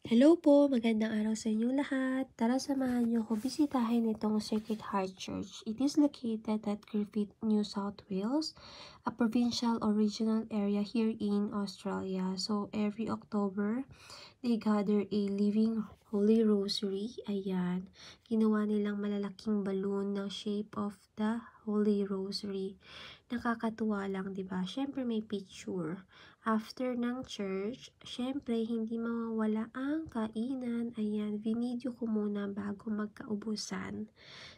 Hello po, magandang araw sa inyong lahat. Tara samahan niyo ako bisitahin itong Sacred Heart Church. It is located at Griffith, New South Wales, a provincial or regional area here in Australia. So every October, they gather a living Holy Rosary. Ayan, ginawa nilang malalaking balloon ng shape of the Holy Rosary. Nakakatuwa lang, 'di ba? Syempre may picture. After ng church, syempre hindi mawawala ang kainan. Ayan, vinidyo ko muna bago magkaubusan.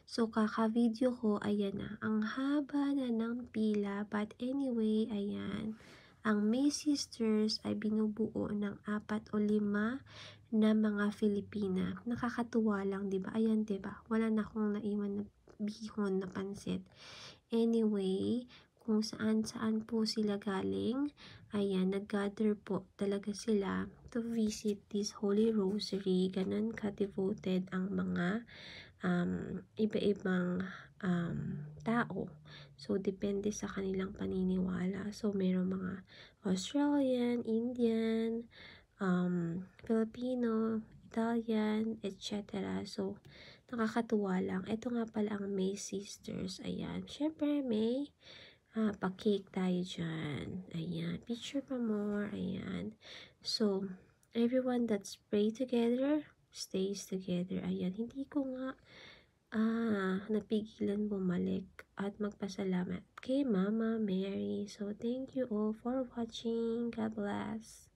So, kaka-video ko, ayan na. Ang haba na ng pila. But anyway, ayan. Ang May Sisters ay binubuo ng 4 o 5 na mga Filipina. Nakakatuwa lang, 'di ba? Ayan, 'di ba? Wala na akong naiwan na bihon na pansit. Anyway, kung saan-saan po sila galing, ayan, nag-gather po talaga sila to visit this Holy Rosary. Ganun ka-devoted ang mga iba-ibang tao. So, depende sa kanilang paniniwala. So, mayroong mga Australian, Indian, Filipino, Italian, etc. So, nakakatuwa lang. Ito nga pala ang May Sisters. Ayan. Syempre, may pa-cake tayo dyan. Ayan. Picture pa more. Ayan. So, everyone that's pray together, stays together. Ayan. Hindi ko nga napigilan bumalik at magpasalamat kay Mama Mary. So, thank you all for watching. God bless.